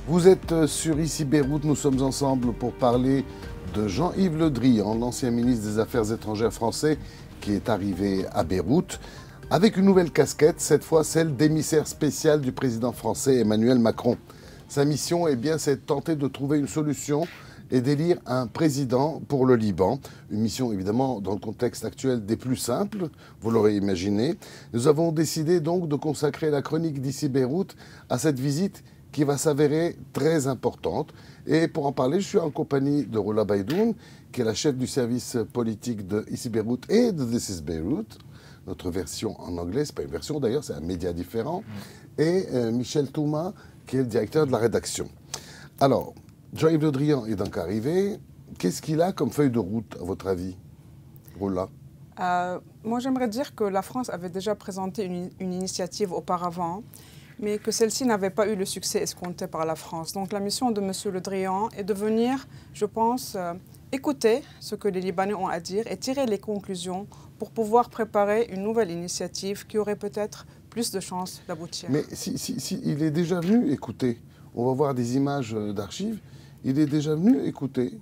Vous êtes sur Ici Beyrouth, nous sommes ensemble pour parler de Jean-Yves Le Drian, l'ancien ministre des Affaires étrangères français qui est arrivé à Beyrouth avec une nouvelle casquette, cette fois celle d'émissaire spécial du président français Emmanuel Macron. Sa mission, c'est de tenter de trouver une solution et d'élire un président pour le Liban. Une mission évidemment dans le contexte actuel des plus simples, vous l'aurez imaginé. Nous avons décidé donc de consacrer la chronique d'Ici Beyrouth à cette visite qui va s'avérer très importante. Et pour en parler, je suis en compagnie de Roula Baidoun, qui est la chef du service politique de Ici Beyrouth et de This is Beyrouth. Notre version en anglais, c'est pas une version d'ailleurs, c'est un média différent. Et Michel Touma, qui est le directeur de la rédaction. Alors, Jean-Yves Le Drian est donc arrivé. Qu'est-ce qu'il a comme feuille de route, à votre avis, Roula? Moi, j'aimerais dire que la France avait déjà présenté une initiative auparavant, mais que celle-ci n'avait pas eu le succès escompté par la France. Donc la mission de M. Le Drian est de venir, je pense, écouter ce que les Libanais ont à dire et tirer les conclusions pour pouvoir préparer une nouvelle initiative qui aurait peut-être plus de chances d'aboutir. Mais si il est déjà venu écouter, on va voir des images d'archives, il est déjà venu écouter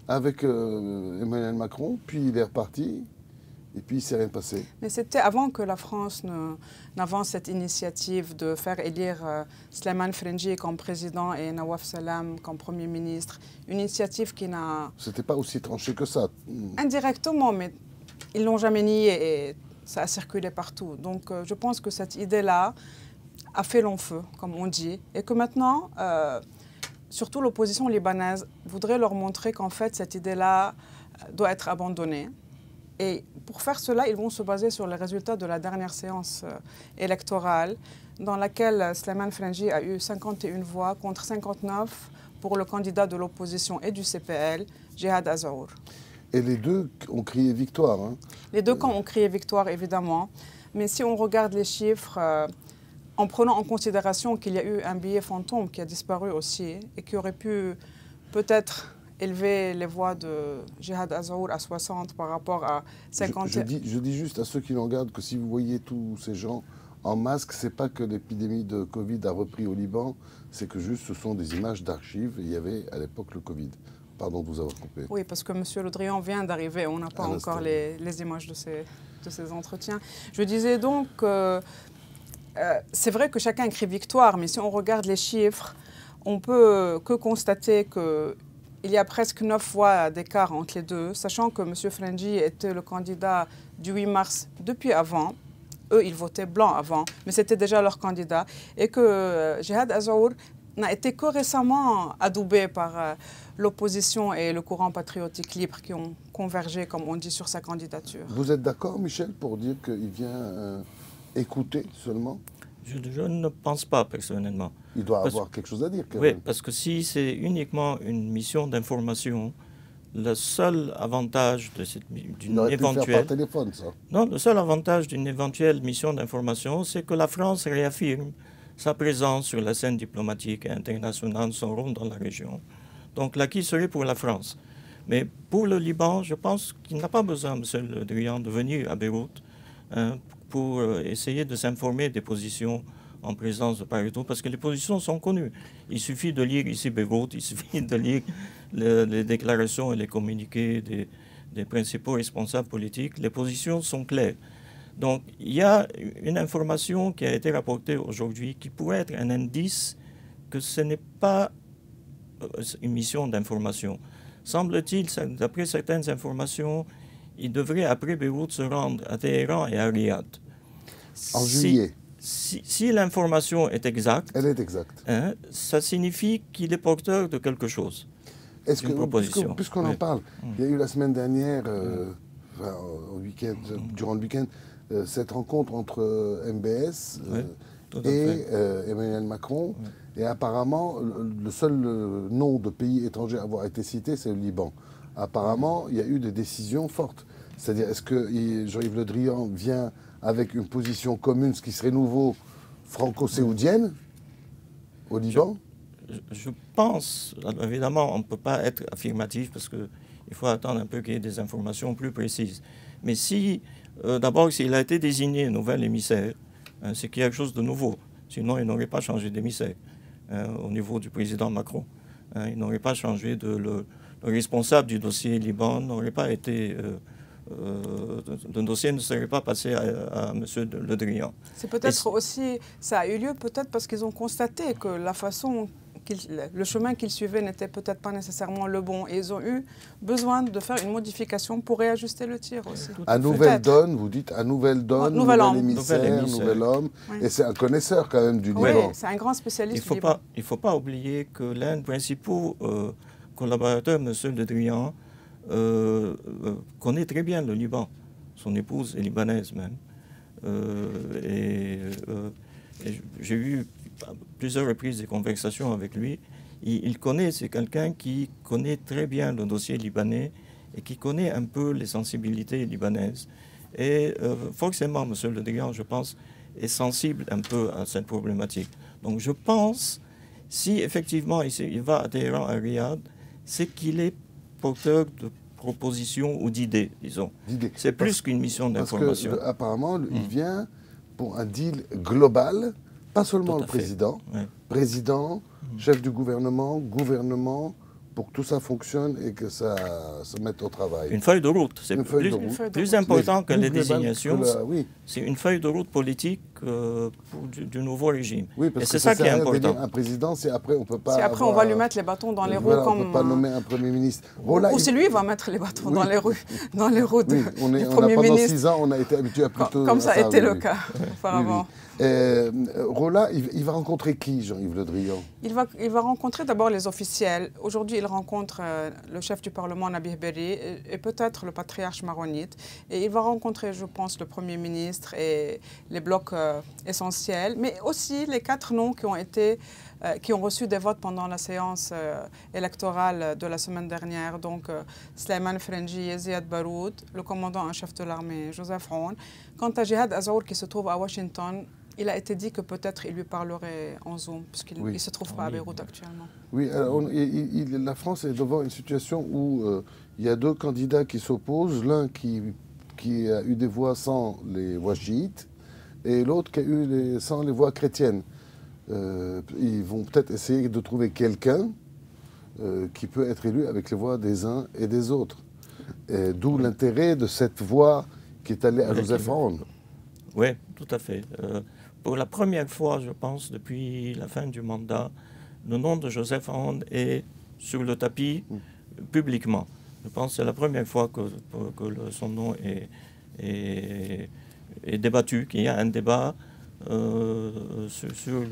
avec Emmanuel Macron, puis il est reparti. Et puis, il ne s'est rien passé. Mais c'était avant que la France n'avance cette initiative de faire élire Slimane Frenji comme président et Nawaf Salam comme Premier ministre. Une initiative qui n'a... C'était pas aussi tranché que ça. Indirectement, mais ils ne l'ont jamais nié et ça a circulé partout. Donc, je pense que cette idée-là a fait long feu, comme on dit, et que maintenant, surtout l'opposition libanaise, voudrait leur montrer qu'en fait, cette idée-là doit être abandonnée. Et pour faire cela, ils vont se baser sur les résultats de la dernière séance électorale dans laquelle Slimane Frenji a eu 51 voix contre 59 pour le candidat de l'opposition et du CPL, Jihad Azour. Et les deux ont crié victoire. Hein. Les deux camps ont crié victoire, évidemment. Mais si on regarde les chiffres, en prenant en considération qu'il y a eu un billet fantôme qui a disparu aussi et qui aurait pu peut-être élever les voix de Jihad Azour à 60 par rapport à 50. Je dis juste à ceux qui nous regardent que si vous voyez tous ces gens en masque, ce n'est pas que l'épidémie de Covid a repris au Liban, c'est que juste ce sont des images d'archives et il y avait à l'époque le Covid. Pardon de vous avoir coupé. Oui, parce que M. Le Drian vient d'arriver, on n'a pas encore les images de ces entretiens. Je disais donc, c'est vrai que chacun crie victoire, mais si on regarde les chiffres, on peut que constater que il y a presque 9 voix d'écart entre les deux, sachant que M. Frenji était le candidat du 8 mars depuis avant. Eux, ils votaient blanc avant, mais c'était déjà leur candidat. Et que Jihad Azour n'a été que récemment adoubé par l'opposition et le courant patriotique libre qui ont convergé, comme on dit, sur sa candidature. Vous êtes d'accord, Michel, pour dire qu'il vient écouter seulement? Je ne pense pas, personnellement. Il doit avoir quelque chose à dire, quand oui, même. parce que si c'est uniquement une mission d'information, le seul avantage d'une éventuelle... faire par téléphone, ça. Non, le seul avantage d'une éventuelle mission d'information, c'est que la France réaffirme sa présence sur la scène diplomatique et internationale, son rôle dans la région. Donc l'acquis serait pour la France. Mais pour le Liban, je pense qu'il n'a pas besoin, M. Le Drian, de venir à Beyrouth pour essayer de s'informer des positions en présence de part et d'autre, parce que les positions sont connues. Il suffit de lire Ici Beyrouth, il suffit de lire les déclarations et les communiqués des principaux responsables politiques. Les positions sont claires. Donc, il y a une information qui a été rapportée aujourd'hui qui pourrait être un indice que ce n'est pas une mission d'information. Semble-t-il, d'après certaines informations, il devrait, après Beyrouth, se rendre à Téhéran et à Riyad. En juillet. Si l'information est exacte, elle est exacte. Hein, ça signifie qu'il est porteur de quelque chose. Est-ce que, puisqu'on en parle, il y a eu la semaine dernière, durant le week-end, cette rencontre entre MBS et Emmanuel Macron. Et apparemment, le seul nom de pays étranger à avoir été cité, c'est le Liban. Apparemment, il y a eu des décisions fortes. C'est-à-dire, est-ce que Jean-Yves Le Drian vient avec une position commune, ce qui serait nouveau, franco-saoudienne, au Liban? Je pense, alors évidemment, on ne peut pas être affirmatif parce qu'il faut attendre un peu qu'il y ait des informations plus précises. Mais si, d'abord, s'il a été désigné nouvel émissaire, c'est qu'il y a quelque chose de nouveau. Sinon, il n'aurait pas changé d'émissaire. au niveau du président Macron. Il n'aurait pas changé le responsable du dossier Liban n'aurait pas été... le dossier ne serait pas passé à M. Le Drian. C'est peut-être aussi... Ça a eu lieu peut-être parce qu'ils ont constaté que la façon... le chemin qu'ils suivaient n'était peut-être pas nécessairement le bon. Et ils ont eu besoin de faire une modification pour réajuster le tir aussi. À nouvelle donne, vous dites, à nouvelle donne, nouvel émissaire, nouvel homme. Oui. Et c'est un connaisseur quand même du Liban. Oui, c'est un grand spécialiste du Liban. Il ne faut pas oublier que l'un des principaux collaborateurs, M. Le Drian, connaît très bien le Liban. Son épouse est libanaise même. J'ai eu plusieurs reprises des conversations avec lui. Il connaît, c'est quelqu'un qui connaît très bien le dossier libanais et qui connaît un peu les sensibilités libanaises. Et forcément, M. Le Drian, je pense, est sensible un peu à cette problématique. Donc je pense, si effectivement il va à Téhéran, à Riyad, c'est qu'il est porteur de propositions ou d'idées, disons. C'est plus qu'une mission d'information. Parce qu'apparemment, il vient pour un deal global. Pas seulement le président, président, chef du gouvernement, pour que tout ça fonctionne et que ça se mette au travail. Une feuille de route. C'est plus important que les désignations. C'est une feuille de route politique du nouveau régime. Oui, parce que c'est ça qui est important. Un président, c'est après, on peut pas. C'est après, on va lui mettre les bâtons dans les roues. On ne peut pas nommer un Premier ministre. Ou c'est lui qui va mettre les bâtons dans les roues du Premier pendant ministre. 6 ans, on a été habitué à plutôt. Comme ça a été le cas auparavant. Rolla, il va rencontrer qui, Jean-Yves Le Drian? Il va rencontrer d'abord les officiels. Aujourd'hui, il rencontre le chef du Parlement, Nabih Berri, et peut-être le patriarche maronite. Et il va rencontrer, je pense, le Premier ministre et les blocs essentiels, mais aussi les 4 noms qui ont reçu des votes pendant la séance électorale de la semaine dernière. Donc, Sleiman Frenji, Ziad Baroud, le commandant en chef de l'armée, Joseph Aoun. Quant à Jihad Azour, qui se trouve à Washington, il a été dit que peut-être il lui parlerait en Zoom, puisqu'il ne se trouve pas à Beyrouth actuellement. Oui, alors, la France est devant une situation où il y a 2 candidats qui s'opposent, l'un qui a eu des voix sans les voix chiites, et l'autre qui a eu sans les voix chrétiennes. Ils vont peut-être essayer de trouver quelqu'un qui peut être élu avec les voix des uns et des autres. D'où l'intérêt de cette voix qui est allée à Joseph Aoun. Oui, tout à fait. Pour la première fois, je pense, depuis la fin du mandat, le nom de Joseph Aoun est sur le tapis publiquement. Je pense que c'est la première fois que son nom est débattu, qu'il y a un débat sur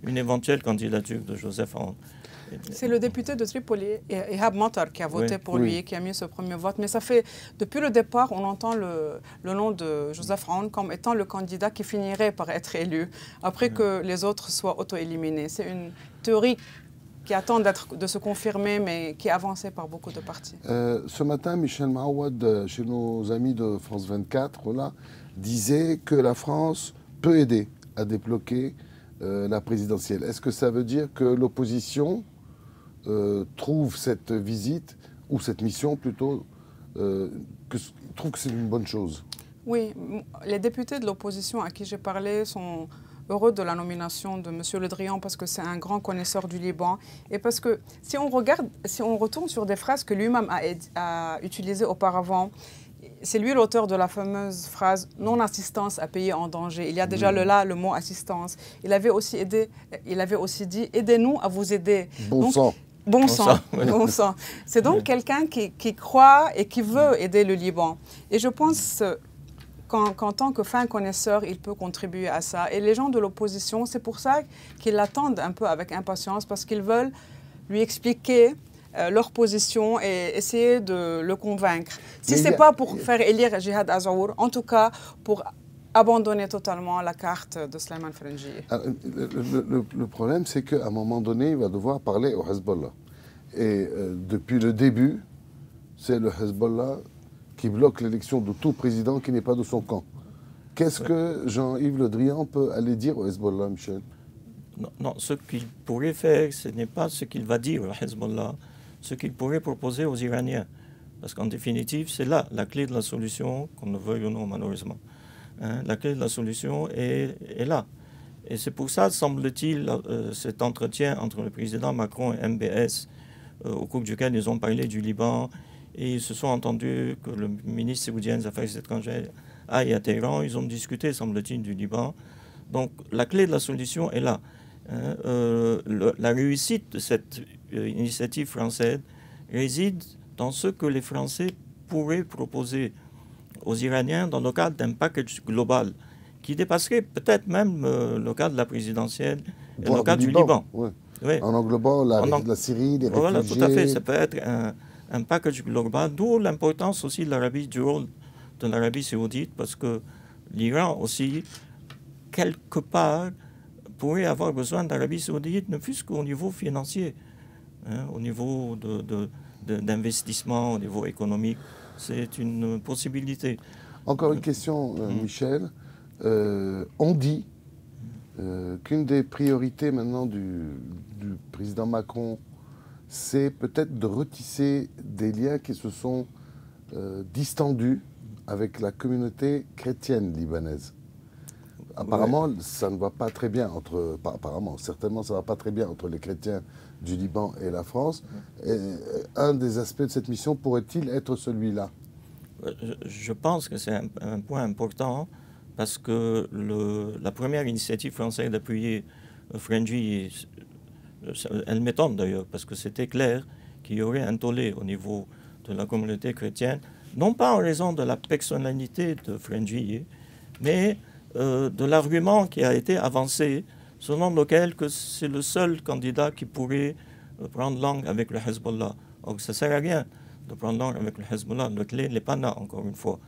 une éventuelle candidature de Joseph Aoun. C'est le député de Tripoli, Ihab Matar, qui a voté pour lui, qui a mis ce premier vote. Mais ça fait, depuis le départ, on entend le nom de Joseph Aoun comme étant le candidat qui finirait par être élu, après que les autres soient auto-éliminés. C'est une théorie qui attend de se confirmer, mais qui est avancée par beaucoup de partis. Ce matin, Michel Maouad, chez nos amis de France 24, là, disait que la France peut aider à débloquer la présidentielle. Est-ce que ça veut dire que l'opposition trouve cette visite, ou cette mission plutôt, trouve que c'est une bonne chose? Oui, les députés de l'opposition à qui j'ai parlé sont heureux de la nomination de M. Le Drian parce que c'est un grand connaisseur du Liban et parce que si on retourne sur des phrases que lui-même a utilisées auparavant, c'est lui l'auteur de la fameuse phrase « non-assistance à pays en danger ». Il y a déjà le mot « assistance ». Il avait aussi dit « aidez-nous à vous aider ». Bon sang. Bon sang, bon sang. C'est donc quelqu'un qui croit et qui veut aider le Liban. Et je pense qu'en tant que fin connaisseur, il peut contribuer à ça. Et les gens de l'opposition, c'est pour ça qu'ils l'attendent un peu avec impatience, parce qu'ils veulent lui expliquer leur position et essayer de le convaincre. Si ce n'est pas pour faire élire Jihad Azour, en tout cas pour abandonner totalement la carte de Sleiman Frenji. Le problème, c'est qu'à un moment donné, il va devoir parler au Hezbollah. Et depuis le début, c'est le Hezbollah qui bloque l'élection de tout président qui n'est pas de son camp. Qu'est-ce que Jean-Yves Le Drian peut aller dire au Hezbollah, Michel? Non, ce qu'il pourrait faire, ce n'est pas ce qu'il va dire au Hezbollah, ce qu'il pourrait proposer aux Iraniens. Parce qu'en définitive, c'est là la clé de la solution, qu'on ne veuille ou non malheureusement. La clé de la solution est là. Et c'est pour ça, semble-t-il, cet entretien entre le président Macron et MBS, au cours duquel ils ont parlé du Liban, et ils se sont entendus que le ministre saoudien des Affaires étrangères aille à Téhéran. Ils ont discuté, semble-t-il, du Liban. Donc la clé de la solution est là. La réussite de cette initiative française réside dans ce que les Français pourraient proposer aux Iraniens dans le cadre d'un package global qui dépasserait peut-être même le cadre de la présidentielle et le cadre du Liban. Ouais. Oui. En englobant la Syrie, les réfugiés. Voilà, tout à fait. Ça peut être un package global, d'où l'importance aussi du rôle de l'Arabie saoudite, parce que l'Iran aussi, quelque part, pourrait avoir besoin d'Arabie saoudite, ne fût-ce qu'au niveau financier, au niveau d'investissement, au niveau économique. C'est une possibilité. Encore une question, Michel. On dit qu'une des priorités maintenant du président Macron, c'est peut-être de retisser des liens qui se sont distendus avec la communauté chrétienne libanaise. Apparemment, ça ne va pas très bien certainement ça ne va pas très bien entre les chrétiens du Liban et la France. Et un des aspects de cette mission pourrait-il être celui-là? Je pense que c'est un point important parce que la première initiative française d'appuyer Frangui, elle m'étonne d'ailleurs, parce que c'était clair qu'il y aurait un tollé au niveau de la communauté chrétienne, non pas en raison de la personnalité de Frangui, mais de l'argument qui a été avancé, selon lequel c'est le seul candidat qui pourrait prendre langue avec le Hezbollah. Donc ça ne sert à rien de prendre langue avec le Hezbollah. Le clé n'est pas là, encore une fois.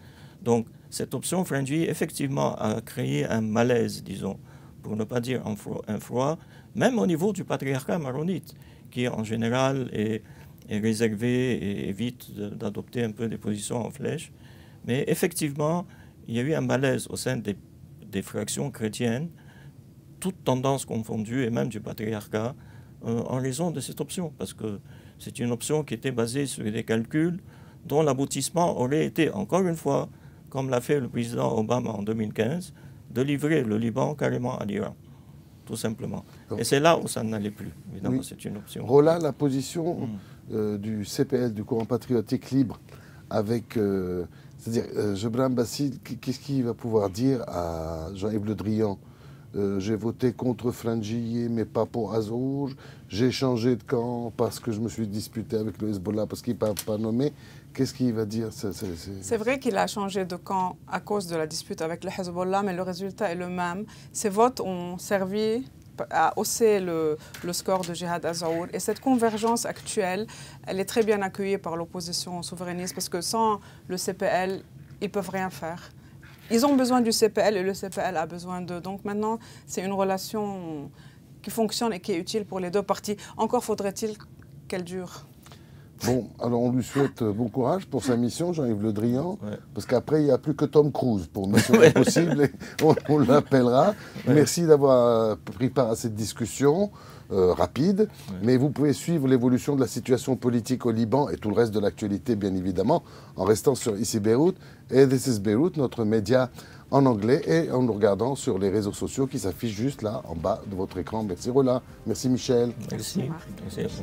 Donc cette option Frangui, effectivement, a créé un malaise, disons, pour ne pas dire un froid, même au niveau du patriarcat maronite, qui en général est réservé et évite d'adopter un peu des positions en flèche. Mais effectivement, il y a eu un malaise au sein des fractions chrétiennes, toutes tendances confondues, et même du patriarcat, en raison de cette option, parce que c'est une option qui était basée sur des calculs dont l'aboutissement aurait été, encore une fois, comme l'a fait le président Obama en 2015, de livrer le Liban carrément à l'Iran, tout simplement. Et c'est là où ça n'allait plus, évidemment, oui. C'est une option. Roland, la position du CPL, du courant patriotique libre, avec... c'est-à-dire, Gebran Bassil, qu'est-ce qu'il va pouvoir dire à Jean-Yves Le Drian? J'ai voté contre Frangui, mais pas pour Azouj. J'ai changé de camp parce que je me suis disputé avec le Hezbollah parce qu'il n'est pas nommé. Qu'est-ce qu'il va dire? C'est vrai qu'il a changé de camp à cause de la dispute avec le Hezbollah, mais le résultat est le même. Ces votes ont servi à hausser le score de Jihad Azour. Et cette convergence actuelle, elle est très bien accueillie par l'opposition souverainiste parce que sans le CPL, ils ne peuvent rien faire. Ils ont besoin du CPL et le CPL a besoin d'eux. Donc maintenant, c'est une relation qui fonctionne et qui est utile pour les deux parties. Encore faudrait-il qu'elle dure. Bon, alors on lui souhaite bon courage pour sa mission, Jean-Yves Le Drian, parce qu'après, il n'y a plus que Tom Cruise pour Mission Impossible et on l'appellera. Merci d'avoir pris part à cette discussion rapide, mais vous pouvez suivre l'évolution de la situation politique au Liban et tout le reste de l'actualité, bien évidemment, en restant sur Ici Beyrouth et This is Beyrouth, notre média en anglais, et en nous regardant sur les réseaux sociaux qui s'affichent juste là, en bas de votre écran. Merci Roland, merci Michel. Merci. Merci.